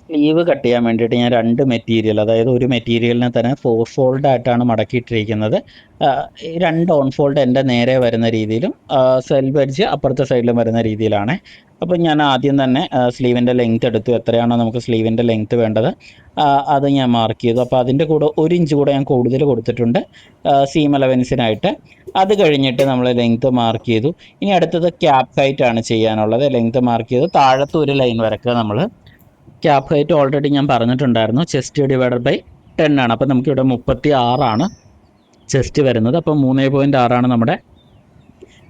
Sleeve cut ചെയ്യാൻ വേണ്ടിയിട്ട് ഞാൻ 2 മെറ്റീരിയൽ, അതായത് ഒരു മെറ്റീരിയലിനെ തന്നെ 4 ഫോൾഡ് ആയിട്ടാണ് മടക്കിയിട്ടിരിക്കുന്നത്. ഈ 2 ഓൺ ഫോൾഡ് എൻ്റെ നേരെ വരുന്ന രീതിയിലും സെൽഫ് എഡ്ജ് അപ്പുറത്തെ സൈഡിലും വരുന്ന രീതിയിലാണ്. അപ്പോൾ ഞാൻ ആദ്യം തന്നെ സ്ലീവിൻ്റെ ലെങ്ത് എടുത്തു. എത്രയാണോ നമുക്ക് സ്ലീവിൻ്റെ ലെങ്ത് വേണ്ടത് അത് ഞാൻ മാർക്ക് ചെയ്തു. അപ്പോൾ അതിൻ്റെ കൂടെ 1 ഇഞ്ച് കൂടെ ഞാൻ കൂടുതൽ കൊടുത്തിട്ടുണ്ട് സീം അലവൻസിനായിട്ട്. അത് കഴിഞ്ഞിട്ട് നമ്മൾ ലെങ്ത് മാർക്ക് ചെയ്തു. ഇനി അടുത്തത് ക്യാപ്പ് ഹൈറ്റ് ആണ് ചെയ്യാനുള്ളത്. ലെങ്ത് മാർക്ക് ചെയ്ത് താഴത്ത് ഒരു ലൈൻ വരക്കുക നമ്മൾ. ക്യാപ്പ് ഹൈറ്റ് ഓൾറെഡി ഞാൻ പറഞ്ഞിട്ടുണ്ടായിരുന്നു, ചെസ്റ്റ് ഡിവൈഡഡ് ബൈ 10 ആണ്. അപ്പം നമുക്കിവിടെ 36 ചെസ്റ്റ് വരുന്നത്. അപ്പം 3.6 നമ്മുടെ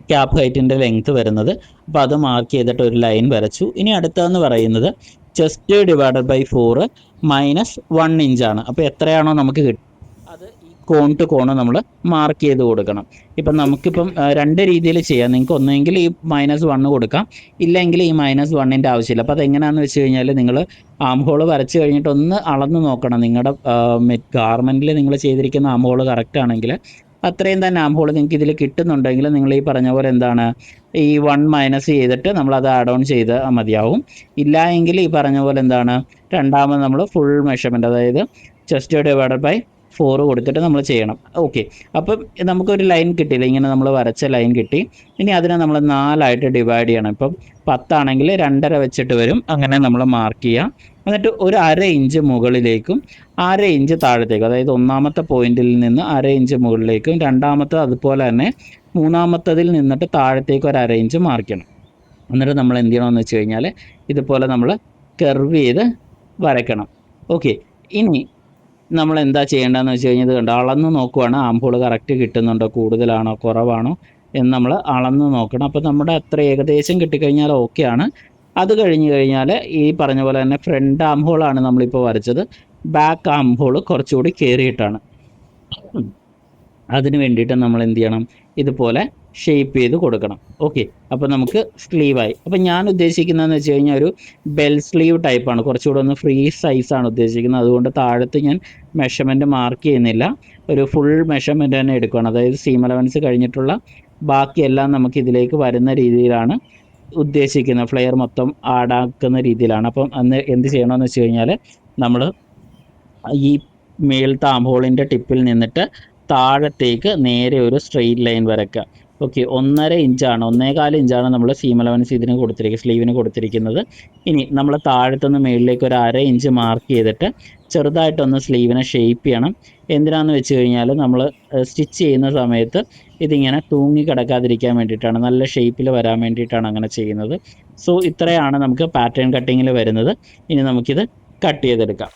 ക്യാപ്പ് ഹൈറ്റിൻ്റെ ലെങ്ത് വരുന്നത്. അപ്പോൾ അത് മാർക്ക് ചെയ്തിട്ട് ഒരു ലൈൻ വരച്ചു. ഇനി അടുത്തതെന്ന് പറയുന്നത് ചെസ്റ്റ് ഡിവൈഡഡ് ബൈ 4 മൈനസ് 1 ഇഞ്ചാണ്. അപ്പോൾ എത്രയാണോ നമുക്ക് കിട്ടുന്നത് അത് ഈ കോൺ ടു കോണ് നമ്മൾ മാർക്ക് ചെയ്ത് കൊടുക്കണം. ഇപ്പം നമുക്കിപ്പം 2 രീതിയിൽ ചെയ്യാം. നിങ്ങൾക്ക് ഒന്നെങ്കിൽ ഈ -1 കൊടുക്കാം, ഇല്ലെങ്കിൽ ഈ -1ൻ്റെ ആവശ്യമില്ല. അപ്പോൾ അതെങ്ങനെയാണെന്ന് വെച്ച് കഴിഞ്ഞാൽ നിങ്ങൾ ആം ഹോൾ വരച്ച് കഴിഞ്ഞിട്ട് ഒന്ന് അളന്ന് നോക്കണം. നിങ്ങളുടെ ഗാർമെൻറ്റിൽ നിങ്ങൾ ചെയ്തിരിക്കുന്ന ആം ഹോൾ കറക്റ്റ് ആണെങ്കിൽ അത്രയും തന്നെ ആം ഹോൾ നിങ്ങൾക്ക് ഇതിൽ കിട്ടുന്നുണ്ടെങ്കിൽ നിങ്ങൾ ഈ പറഞ്ഞ പോലെ എന്താണ് ഈ 1 മൈനസ് ചെയ്തിട്ട് നമ്മളത് ആഡ് ഓൺ ചെയ്ത് മതിയാവും. ഇല്ല എങ്കിൽ ഈ പറഞ്ഞ പോലെ എന്താണ് രണ്ടാമത് നമ്മൾ ഫുൾ മെഷർമെൻറ്റ്, അതായത് ചെസ്റ്റ് ഡിവൈഡഡ് ബൈ 4 കൊടുത്തിട്ട് നമ്മൾ ചെയ്യണം. ഓക്കെ, അപ്പം നമുക്കൊരു ലൈൻ കിട്ടിയില്ല, ഇങ്ങനെ നമ്മൾ വരച്ച ലൈൻ കിട്ടി. ഇനി അതിനെ നമ്മൾ 4 ഡിവൈഡ് ചെയ്യണം. ഇപ്പം 10 ആണെങ്കിൽ 2.5 വെച്ചിട്ട് വരും. അങ്ങനെ നമ്മൾ മാർക്ക് ചെയ്യാം. എന്നിട്ട് ഒരു 1/2 ഇഞ്ച് മുകളിലേക്കും 1/2 ഇഞ്ച് താഴത്തേക്കും, അതായത് ഒന്നാമത്തെ പോയിന്റിൽ നിന്ന് 1/2 ഇഞ്ച് മുകളിലേക്കും, രണ്ടാമത്തെ അതുപോലെ തന്നെ മൂന്നാമത്തതിൽ നിന്നിട്ട് താഴത്തേക്ക് ഒരു 1/2 ഇഞ്ച് മാർക്ക് ചെയ്യണം. എന്നിട്ട് നമ്മൾ എന്ത് ചെയ്യണമെന്ന് വെച്ച് കഴിഞ്ഞാൽ ഇതുപോലെ നമ്മൾ കർവ് ചെയ്ത് വരയ്ക്കണം. ഓക്കെ, ഇനി നമ്മൾ എന്താ ചെയ്യേണ്ടതെന്ന് വെച്ച് കഴിഞ്ഞാൽ ഇത് കണ്ടോ, അളന്ന് നോക്കുവാണ് ആം ഹോൾ കറക്റ്റ് കിട്ടുന്നുണ്ടോ, കൂടുതലാണോ കുറവാണോ എന്ന് നമ്മൾ അളന്ന് നോക്കണം. അപ്പോൾ നമ്മുടെ അത്ര ഏകദേശം കിട്ടിക്കഴിഞ്ഞാൽ ഓക്കെയാണ്. അത് കഴിഞ്ഞ് കഴിഞ്ഞാൽ ഈ പറഞ്ഞ പോലെ തന്നെ ഫ്രണ്ട് ആം ഹോളാണ് നമ്മളിപ്പോൾ വരച്ചത്. ബാക്ക് ആം ഹോൾ കുറച്ചുകൂടി കയറിയിട്ടാണ്. അതിന് വേണ്ടിയിട്ട് നമ്മൾ എന്ത് ചെയ്യണം, ഇതുപോലെ ഷേപ്പ് ചെയ്ത് കൊടുക്കണം. ഓക്കെ, അപ്പോൾ നമുക്ക് സ്ലീവായി. അപ്പോൾ ഞാൻ ഉദ്ദേശിക്കുന്നതെന്ന് വെച്ച് കഴിഞ്ഞാൽ ഒരു ബെൽ സ്ലീവ് ടൈപ്പാണ്, കുറച്ചുകൂടെ ഒന്ന് ഫ്രീ സൈസാണ് ഉദ്ദേശിക്കുന്നത്. അതുകൊണ്ട് താഴത്ത് ഞാൻ മെഷർമെൻറ്റ് മാർക്ക് ചെയ്യുന്നില്ല, ഒരു ഫുൾ മെഷർമെൻറ്റ് തന്നെ എടുക്കുകയാണ്. അതായത് സീം അലവൻസ് കഴിഞ്ഞിട്ടുള്ള ബാക്കിയെല്ലാം നമുക്ക് ഇതിലേക്ക് വരുന്ന രീതിയിലാണ് ഉദ്ദേശിക്കുന്നത്. ഫ്ലെയർ മൊത്തം ആഡാക്കുന്ന രീതിയിലാണ്. അപ്പം അന്ന് എന്ത് ചെയ്യണമെന്ന് വെച്ച് കഴിഞ്ഞാൽ നമ്മൾ ഈ മേൽത്തെ ആം ഹോളിൻ്റെ ടിപ്പിൽ നിന്നിട്ട് താഴത്തേക്ക് നേരെ ഒരു സ്ട്രെയിറ്റ് ലൈൻ വരയ്ക്കുക. ഓക്കെ, 1.5 ഇഞ്ചാണ്, 1.25 ഇഞ്ചാണ് നമ്മൾ സീം അലവൻസ് ഇതിന് സ്ലീവിന് കൊടുത്തിരിക്കുന്നത്. ഇനി നമ്മൾ താഴത്തുനിന്ന് മേളിലേക്ക് ഒരു 1/2 ഇഞ്ച് മാർക്ക് ചെയ്തിട്ട് ചെറുതായിട്ടൊന്ന് സ്ലീവിനെ ഷേപ്പ് ചെയ്യണം. എന്തിനാന്ന് വെച്ച് കഴിഞ്ഞാൽ നമ്മൾ സ്റ്റിച്ച് ചെയ്യുന്ന സമയത്ത് ഇതിങ്ങനെ തൂങ്ങി കിടക്കാതിരിക്കാൻ വേണ്ടിയിട്ടാണ്, നല്ല ഷേപ്പിൽ വരാൻ വേണ്ടിയിട്ടാണ് അങ്ങനെ ചെയ്യുന്നത്. സോ ഇത്രയാണ് നമുക്ക് പാറ്റേൺ കട്ടിങ്ങിൽ വരുന്നത്. ഇനി നമുക്കിത് കട്ട് ചെയ്തെടുക്കാം.